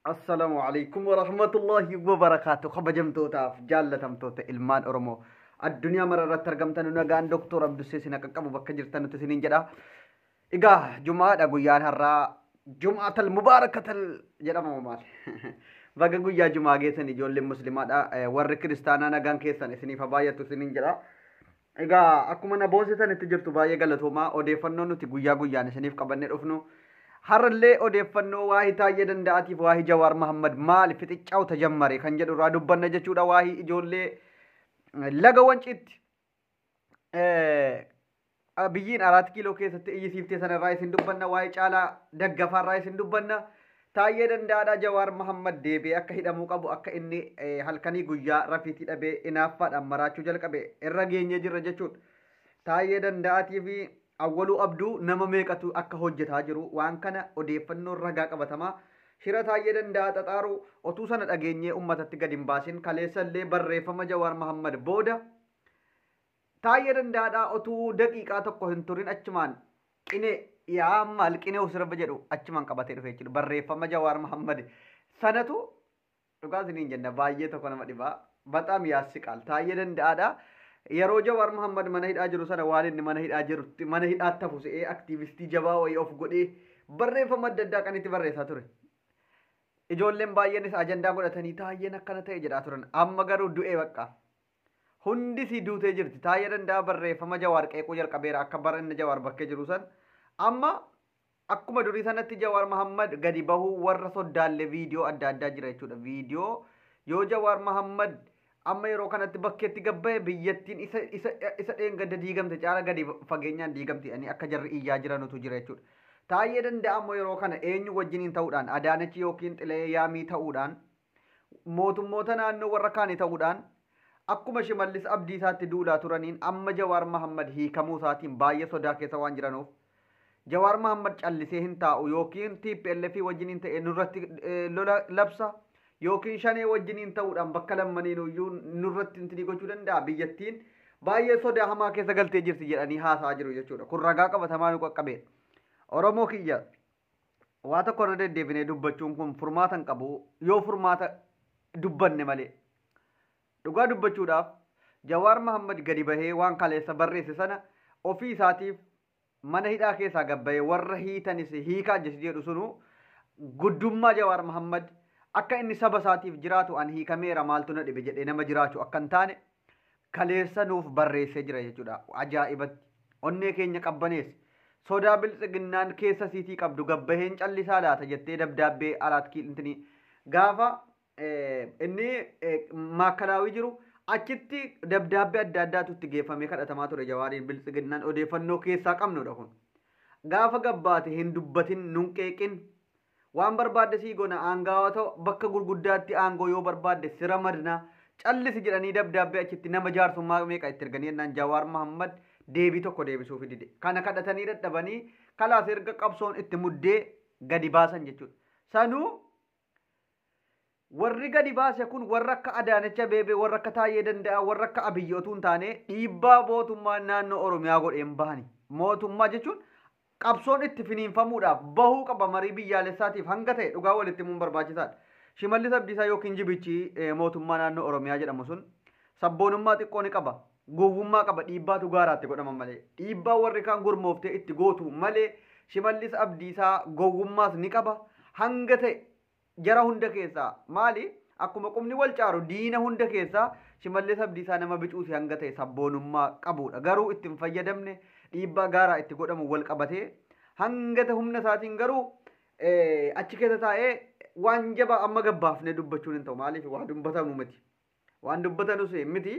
السلام عليكم ورحمة الله وبركاته خبجمتوتاف جالتمتوت إلمان أورمو الدنيا مرة ترجمتنا نجان دكتور عبد السيسنا كم بكجر تنو جدا إجا جمعة أقويان هرا جمعة المباركة جدا مال بقى قويا جمعة جيسني جول المسلمات ور كريستانا نجان كيسن سني فبايا تسنين جدا إجا أكو منا بوسيتا نتجر تبايا قالتهما أودي فنون تقويا قويا نسنيف قبلنا رفنو harallee odeeffannoo waa'ee taayee danda'atiif waa'ee Jawaar Mahammad maal fixiccaaw tajammare kan jedhu irraa dubbanna jechuudha waa'ee ijoollee laga wanciitti biyyiin 4 kiiloo keessatti iyyisiiftee sanarraa isin dubbanna waa'ee caalaa daggafaarraa isin dubbanna taayee danda'aadha Jawaar Mahammad deebee akka hidhamuu qabu akka inni halkanii guyyaa rafiitii dhabee inaaffaadhaan maraachuu jalqabe irra geenye jirra jechuudha taayee danda'atiif awwaluu abduu nama meeqatu akka hojjetaa jiru waan kana odeeffannoo ragaa qabatamaa shira taayee danda'a xaxaaru otuu sana dhageenyee ummatatti gadi hin baasin kaleessallee barreeffama Jawaar Mahammad booda taayee danda'aadha otuu daqiiqaa tokko hin turin achumaan qinee yaa maal qinee usirba jedhu achumaan qabatee dhufe jechuudha barreeffama Jawaar Mahammad sanatu dhugaa isiniin jenna baay'ee tokko nama dhibaa bataam yaasiqaal taayee danda'aadha yeroo Jawaar Mahammad mana hidhaa jiru sana waan inni mana hidhaa jirutti mana hidhaatti hafu se'ee aktiivistii jabaa wayii of godhee barreeffama adda addaa kan itti barreessaa ture. Ijoolleen baay'eenis ajandaa godhatanii taayeen akkana ta'e jedhaa turan amma garuu du'ee bakka. Hundi si duutee jirti taayee danda'a barreeffama Jawaar qeequu jalqabeera akka bara inni Jawaar bakkee jiru san amma akkuma durii sanatti Jawaar Mahammad gadi bahuu warra soddaallee viidiyoo adda addaa jira jechuudha viidiyoo yoo Jawaar Mahammad amma yeroo kanatti bakkeetti gabba'e biyyattiin isa dheengadda diigamte caala gadi fageenyaan diigamti ani akka jarri iyyaa jiranutu jira jechuudha. Taayee danda'a ammoo yeroo kana eenyu wajjiniin ta'uudhaan Adaanech yookiin Xilee Yaamii ta'uudhaan mootummoota naannoo warra kaanii ta'uudhaan akkuma Shimallis Abdiisaatti duulaa turaniin amma Jawaar Mahammad hiikamuu isaatiin baay'ee sodaa keessa waan jiranuuf Jawaar Mahammad callisee hin taa'u yookiin TPLF wajjiniin ta'e nurratti lola labsa. Yookiin shanee wajjiniin ta'uudhaan bakka lammaniin iyyuu nurratti intini gochuu danda'a biyyattiin baay'ee sodaa hamaa keessa galtee jirti jedhanii haasaa jiru jechuudha kun ragaa qabatamaa nu qaqqabee Oromoo kiyya waa tokko irra deddeebinee dubbachuun kun furmaata hin qabu yoo furmaata dubbanne malee dhugaa dubbachuudhaaf Jawaar Mahammad gadi bahee waan kaleessa barreesse sana ofii isaatiif mana hidhaa keessaa gabbahee warra hiitanis hiikaa jedhu sunu guddummaa Jawaar Mahammad akka inni saba isaatiif jiraatu an hiikameera maaltu na dhibe jedhee nama jiraachuu akka hin taane kaleessa nuuf barreessee jira jechuudha ajaa'ibatti onnee keenya qabbanees sodaa biltsiginnaan keessa siitii qabdu gabbaheen callisaa laata jettee dabdaabbee alaat kiilintini gaafa inni maakalaawii jiru achitti dabdaabbee adda addaatu itti geeffamee kadhatamaa ture Jawaariin biltsiginnaan odeeffannoo keessaa qabnudha kun gaafa gabbaate hin dubbatin nunqeeqin waan barbaadde sii gona aangaawota bakka gurguddaatti aangoo yoo barbaadde sira madna callisi jedhanii dabdaabbee achitti nama jaarsummaa meeqa itti erganii jennaan Jawaar Mahammad deebii tokko deebisuuf dide kana kadhatanii dadhabanii kalaas erga qabsoon itti muddee gadi baasan jechuudha sanuu warri gadi baase kun warra akka Adaanech Abeebee warra akka Taayee Danda'a warra akka Abiyyi otuu hin taane dhiibbaa mootummaa naannoo Oromiyaa godheen bahani mootummaa jechuun qabsoon itti finiinfamuudhaaf bahuu qaba marii biyyaalessaatiif hanga ta'e dhugaa walitti himuun barbaachisaadha. Shimallis Abdiisaa yookiin jibichi mootummaa naannoo Oromiyaa jedhamu sun sabboonummaa xiqqoo ni qaba. Gowwummaa qaba dhiibbaatu gaaraatti godhaman malee. Dhiibbaa warri kaan gurmooftee itti gootu malee Shimallis Abdiisaa gowwummaas ni qaba. Hanga ta'e jara hunda keessaa maali akkuma qubni wal caaru diina hunda keessaa Shimallis Abdiisaa nama bicuusi hanga ta'e sabboonummaa qabudha. Garuu itti hin fayyadamne dhiibbaa gaaraa itti godhamu wal qabatee hanga humna isaatiin garuu achi keessa taa'ee waan jabaa amma gabbaafne dubbachuun hin ta'u maaliif waan dubbatamu miti waan dubbatanus miti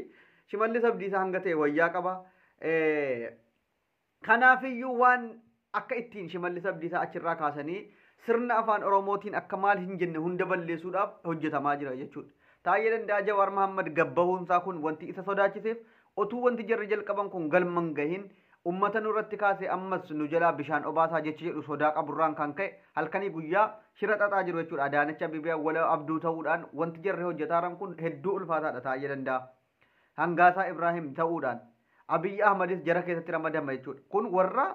Shimallis Abdiisaa hanga ta'e wayyaa qaba kanaafiyyuu waan akka ittiin Shimallis Abdiisaa achirraa kaasanii sirna afaan Oromootiin akka maal hin jenne hunda balleessuudhaaf hojjetamaa jira jechuudha. Taayee Danda'a Jawaar Mahammad gabbahuunsaa kun wanti isa sodaachiseef otuu wanti jarri jalqaban kun galman gahin ummata nurratti kaasee ammas nu jalaa bishaan obaasaa jecha jedhu sodaa qaburraan kan ka'e halkanii guyyaa shira xaxaa jiru jechuudha. Adaanech Abeebee wala abduu ta'uudhaan wanti jarri hojjetaaran kun hedduu ulfaataadha Taayee Danda'a. Hangaasaa Ibraahim ta'uudhaan Abiyyi Ahmadis jara keessatti ramadama jechuudha. Kun warra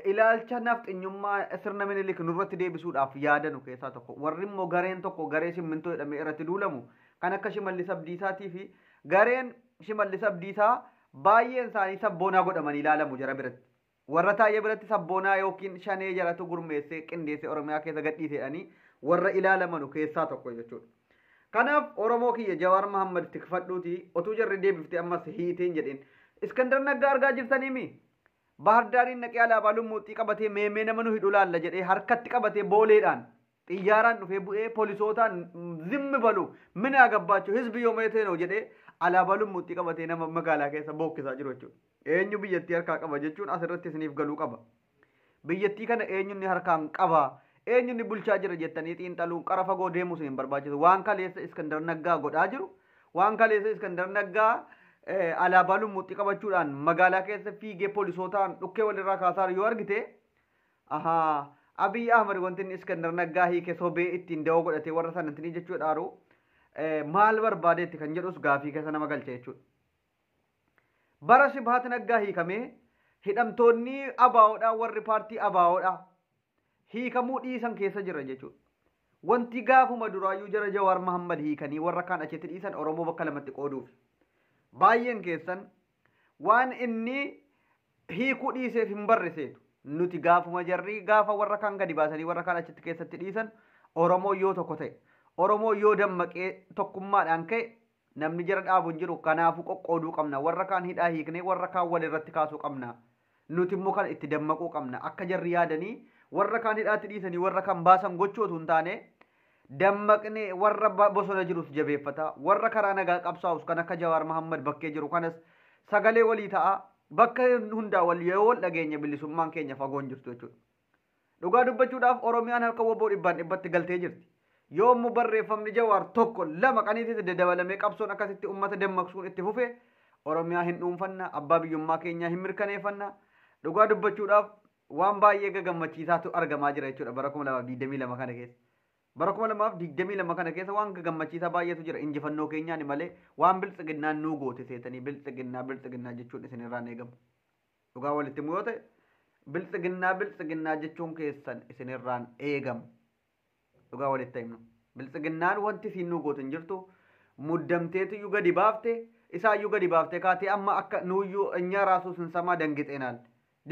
ilaalcha nafxinyummaa sirna minilik nurratti deebisuudhaaf yaadanu keessaa tokko. Warri immoo gareen tokko garee simmintoo jedhamee irratti duulamu kan akka Shimallis Abdiisaatii fi gareen Shimallis Abdiisaa baay'een isaanii sabboonaa godhamanii ilaalamu jara biratti. Warra taayee biratti sabboonaa yookiin shanee jalatu gurmeessee qindeessee Oromiyaa keessa gadhiiseedhanii warra ilaalamanu keessaa tokko jechuudha. Kanaaf Oromoo kiyya Jawaar Mahammad tikfadhuuti otuu jarri deebifte ammas hiiteen jedheen. Iskandar Naggaa argaa jirtaniimi? Bahar Daariin naqee alaabaa lummuuxxii qabatee meemee nama nu hidhu laalla jedhee harkatti qabatee booleedhaan xiyyaaraan dhufee bu'ee poolisootaan zimmi balu mina gabbaachuu hizbi yoo meeteenoo jedhee alaabaa lummuuxxii qabatee nama magaalaa keessa bookkisaa jiru jechuudha. Eenyu biyyattii harkaa qaba jechuun asirratti isiniif galuu qaba. Biyyattii kana eenyunni harkaan qaba eenyunni bulchaa jira jettanii xiinxaluun qara fagoo deemuu isin barbaachisu. Waan kaleessa Iskandar Naggaa godhaa jiru waan kaleessa Iskandar Naggaa alaabaa lummuuxxii qabachuudhaan magaalaa keessa fiigee poolisootaan dhukkee walirraa kaasaa yoo argite Abiy Ahmad wanti inni Iskandar Naggaa hiike sobee ittiin da'oo godhatee warra sanatti jechuudhaaru maal barbaadeetti kan jedhus gaafii keessa nama galcha jechuudha. Bara Sibhaat Naggaa hiikamee hidhamtoonni ABO'dhaa warri paartii ABO'dhaa hiikamuu dhiisan keessa jira jechuudha. Wanti gaafuma duraayyuu jara Jawaar Mahammad hiikanii warra kaan achitti dhiisan Oromoo bakka lamatti qooduuf. Baay'een keessan waan inni hiikuu dhiiseef hin barreesseetu. Nuti gaafuma jarri gaafa warra kaan gadi baasanii warra kaan achitti keessatti dhiisan Oromoo yoo tokko ta'e Oromoo yoo dammaqee tokkummaadhaan ka'e namni jara dhaabu hin jiru. Kanaafuu qoqqooduu qabna. Warra kaan hidhaa hiiknee warra kaan walirratti kaasuu qabna. Nuti immoo kan itti dammaquu qabna. Akka jarri yaadanii warra kaan hidhaatti dhiisanii warra kaan baasan gochootu hin taane dammaqnee warra bosona jirus jabeeffata. Warra karaa nagaa qabsaa'us kan akka Jawaar Mahammad bakkee jiru kanas sagalee walii ta'a. Bakka hundaa wal yoo wal dhageenya bilisummaan keenya fagoon jirtu jechuudha. Dhugaa dubbachuudhaaf Oromiyaan harka woboo dhibbatti galtee jirti. Yoommu barreeffamni Jawaar tokko lama qaniititti daddabalamee qabsoon akkasitti uummata dammaqsuun itti fufe Oromiyaa hin dhuunfanna abbaa biyyummaa keenyaa hin mirkaneeffanna. Dhugaa dubbachuudhaaf waan baay'ee gammachiisaatu argamaa jira jechuudha bara 2022 kana keessa. Bara 2022 kana keessa waan gammachiisaa baay'eetu jira injifannoo keenyaan malee waan biltsiginnaan nuu goote seetanii biltsiginnaa jechuun isinirraan eegamu. Dhugaa walitti immoo yoo ta'e biltsiginnaa jechuun keessan isinirraan eegamu. Dhugaa walitti himnu. Biltsiginnaan wanti siin nuu goote hin jirtu muddamteetu iyyuu gadi baafte isaa iyyuu gadi baaftee kaatee amma akka nuuyyuu nyaa raasuu sin samaa dangixeenaan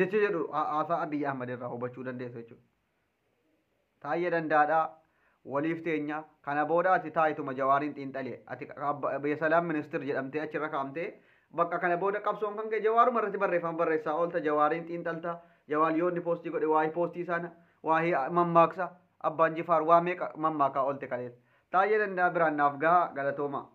jecha jedhu haasaa Abiy Ahmad irraa hubachuu dandeessu jechuudha. Taayee danda'aadhaa. Waliif teenya kana booda ati taayituma Jawaariin xiinxalee ati Beesalaam ministir jedhamtee achirra kaa'amtee bakka kana booda qabsoon kan ka'e Jawaaruma irratti barreeffama barreessaa oolta Jawaariin xiinxalta Jawaar yoonni poostii godhe waa'ee poostii sana waa'ee mammaaksa abbaan Jifaar waa meeqa mammaakaa oolte kaleessa taayee danda'a biraan naaf gahaa galatooma.